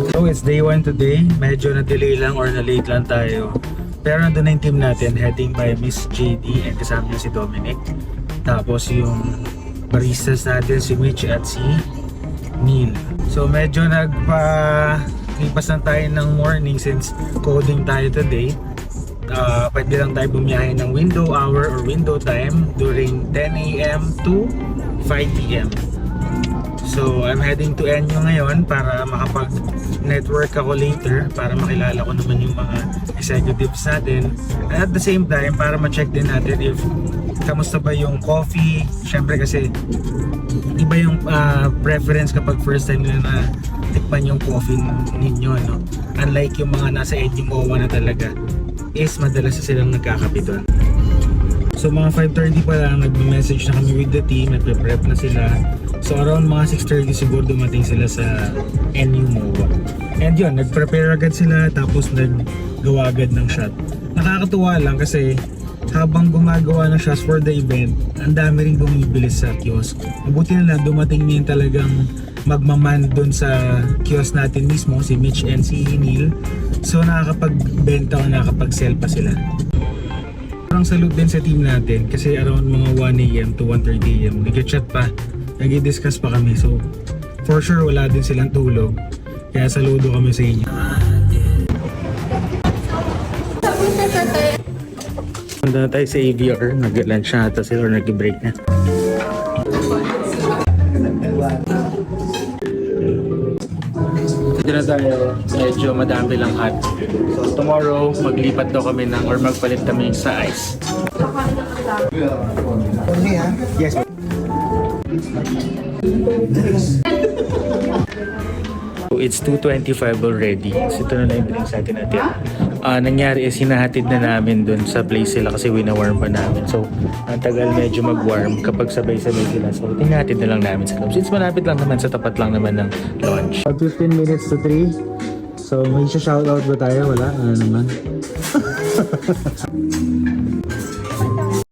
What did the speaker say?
So it's day 1 today. Medyo na-delay lang or na-late lang tayo. Pero nandun na yung team natin, heading by Miss JD and kasama niya si Dominic. Tapos yung baristas natin si Mitch at si Neil. So medyo lipas lang tayo ng morning since coding tayo today. Pwede lang tayo bumiyahe ng window hour or window time during 10 a.m. to 5 p.m. So I'm heading to NU ngayon para makapag-network ako later para makilala ko naman yung mga executives natin. And at the same time para ma-check din natin if kamusta ba yung coffee. Syempre kasi iba yung preference kapag first time nila na tikman yung coffee ninyo, no? Unlike yung mga nasa NU MOA na talaga is madalas na silang nagkakape doon. So mga 5:30 pa lang nagme-message na kami with the team, nagpe-prep na sila. So around mga 6:30 siguro dumating sila sa NU MOA. And yun, nag-prepare agad sila tapos naggawa agad ng shot. Nakakatuwa lang kasi habang gumagawa ng shots for the event, ang dami rin bumibili sa kiosk. Mabuti na lang dumating din talagang magmaman doon sa kiosk natin mismo, si Mitch and si Neil. So nakakapagbenta o nakakapag-sell pa sila. Parang salute din sa team natin kasi around mga 1 AM to 1:30 AM nag-chat pa, nag-discuss pa kami. So for sure wala din silang tulog. Kaya saludo kami sa inyo. Punta na tayo sa AVR, nag-lunch na ata sila or nag-break na. Dito na tayo, medyo madami lang hot. So tomorrow, maglipat daw kami ng or magpalit kami sa ice. Yes. So it's 2:25 already. So ito na lang yung drink sa atin natin. Nangyari is hinahatid na namin dun sa place sila kasi wina-warm pa namin. So ang tagal medyo mag-warm kapag sabay-sabay sila. So hinahatid na lang namin sa loob. Since malapit lang naman, sa tapat lang naman ng launch. 15 minutes to 3. So may shoutout ba tayo? Wala? Ano naman?